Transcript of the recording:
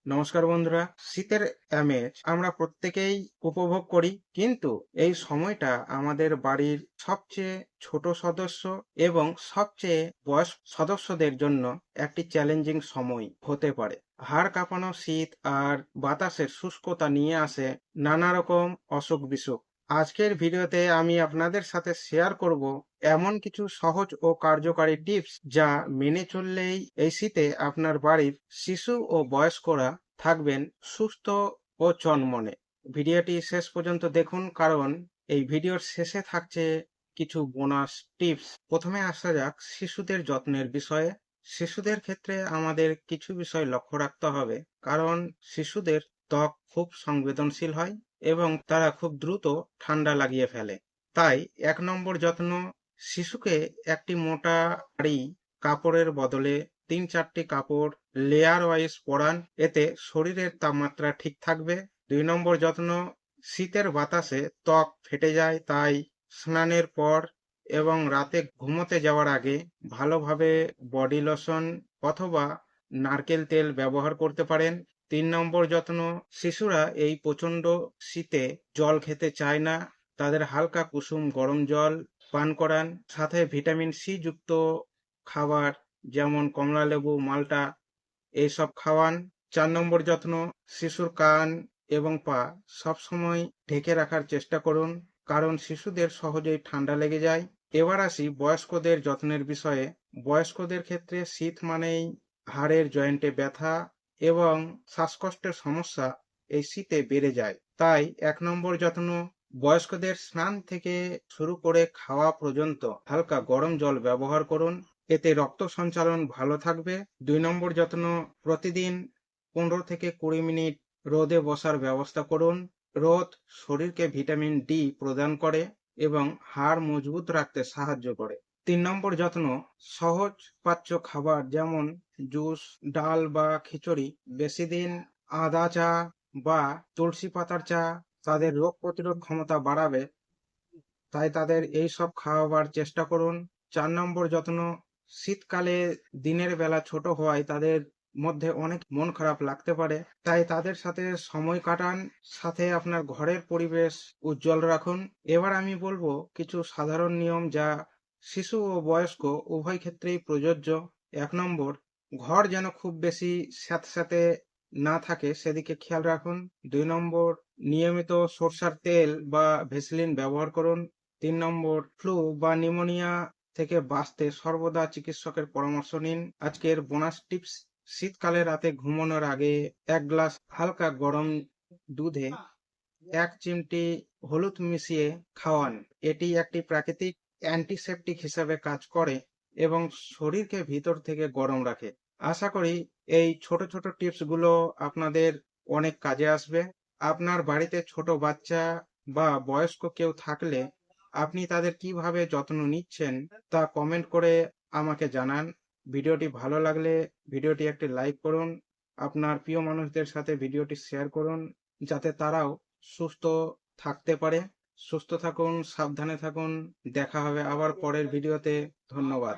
নমস্কার বন্ধুরা। শীতের আমেজ আমরা প্রত্যেকেই উপভোগ করি, কিন্তু এই সময়টা আমাদের বাড়ির সবচেয়ে ছোট সদস্য এবং সবচেয়ে বয়স্ক সদস্যদের জন্য একটি চ্যালেঞ্জিং সময় হতে পারে। হাড় কাঁপানো শীত আর বাতাসের শুষ্কতা নিয়ে আসে নানা রকম অসুখ বিসুখ। আজকের ভিডিওতে আমি আপনাদের সাথে শেয়ার করব এমন কিছু সহজ ও কার্যকারী টিপস যা মেনে চললেই এই শীতে আপনার বাড়ির শিশু ও বয়স্করা থাকবেন সুস্থ ও চনমনে। ভিডিওটি শেষ পর্যন্ত দেখুন, কারণ এই ভিডিওর শেষে থাকছে কিছু বোনাস টিপস। প্রথমে আসা যাক শিশুদের যত্নের বিষয়ে। শিশুদের ক্ষেত্রে আমাদের কিছু বিষয় লক্ষ্য রাখতে হবে, কারণ শিশুদের ত্বক খুব সংবেদনশীল হয় এবং তারা খুব দ্রুত ঠান্ডা লাগিয়ে ফেলে। তাই ১ নম্বর যত্ন, শিশুকে একটি মোটা ভারী কাপড়ের বদলে ৩-৪টি কাপড় লেয়ার ওয়াইজ পরান, এতে শরীরের তাপমাত্রা ঠিক থাকবে। ২ নম্বর যত্ন, শীতের বাতাসে ত্বক ফেটে যায়, তাই স্নানের পর এবং রাতে ঘুমোতে যাওয়ার আগে ভালোভাবে বডি লোশন অথবা নারকেল তেল ব্যবহার করতে পারেন। ৩ নম্বর যত্ন, শিশুরা এই প্রচণ্ড শীতে জল খেতে চায় না, তাদের হালকা কুসুম গরম জল পান করান, সাথে ভিটামিন সি যুক্ত খাবার যেমন কমলালেবু, মাল্টা এইসব খাওয়ান। ৪ নম্বর যত্ন, শিশুর কান এবং পা সবসময় ঢেকে রাখার চেষ্টা করুন, কারণ শিশুদের সহজেই ঠান্ডা লেগে যায়। এবার আসি বয়স্কদের যত্নের বিষয়ে। বয়স্কদের ক্ষেত্রে শীত মানেই হাড়ের জয়েন্টে ব্যথা এবং শ্বাসকষ্টের সমস্যা এই শীতে বেড়ে যায়। তাই ১ নম্বর যত্ন, বয়স্কদের স্নান থেকে শুরু করে খাওয়া পর্যন্ত হালকা গরম জল ব্যবহার করুন, এতে রক্ত সঞ্চালন ভালো থাকবে। ২ নম্বর যত্ন, প্রতিদিন ১৫ থেকে ২০ মিনিট রোদে বসার ব্যবস্থা করুন। রোদ শরীরকে ভিটামিন ডি প্রদান করে এবং হাড় মজবুত রাখতে সাহায্য করে। ৩ নম্বর যত্ন, সহজ পাচ্য খাবার যেমন জুস, ডাল বা খিচুড়ি, বেশি দিন আদা চা বা তুলসী পাতার চা তাদের রোগ প্রতিরোধ ক্ষমতা বাড়াবে, তাই তাদের এই সব খাওয়াবার চেষ্টা করুন। ৪ নম্বর যত্ন, শীতকালে দিনের বেলা ছোট হওয়ায় তাদের মধ্যে অনেক মন খারাপ লাগতে পারে, তাই তাদের সাথে সময় কাটান, সাথে আপনার ঘরের পরিবেশ উজ্জ্বল রাখুন। এবার আমি বলবো কিছু সাধারণ নিয়ম যা শিশু ও বয়স্ক উভয় ক্ষেত্রেই প্রযোজ্য। ১ নম্বর, ঘর যেন খুব বেশি স্যাঁতস্যাঁতে না থাকে সেদিকে খেয়াল রাখুন। ২ নম্বর, নিয়মিত সরষার তেল বা ভেসলিন ব্যবহার করুন। ৩ নম্বর, ফ্লু বা নিউমোনিয়া থেকে বাঁচতে সর্বদা চিকিৎসকের পরামর্শ নিন। আজকের বোনাস টিপস, শীতকালে রাতে ঘুমানোর আগে ১ গ্লাস হালকা গরম দুধে ১ চিমটি হলুদ মিশিয়ে খাওয়ান। এটি একটি প্রাকৃতিক অ্যান্টিসেপটিক হিসাবে কাজ করে এবং শরীরকে ভিতর থেকে গরম রাখে। আশা করি এই ছোট ছোট টিপসগুলো আপনাদের অনেক কাজে আসবে। আপনার বাড়িতে ছোট বাচ্চা বা বয়স্ক কেউ থাকলে আপনি তাদের কিভাবে যত্ন নিচ্ছেন তা কমেন্ট করে আমাকে জানান। ভিডিওটি ভালো লাগলে ভিডিওটি একটি লাইক করুন। আপনার প্রিয় মানুষদের সাথে ভিডিওটি শেয়ার করুন, যাতে তারাও সুস্থ থাকতে পারে। সুস্থ থাকুন, সাবধানে থাকুন। দেখা হবে আবার পরের ভিডিওতে। ধন্যবাদ।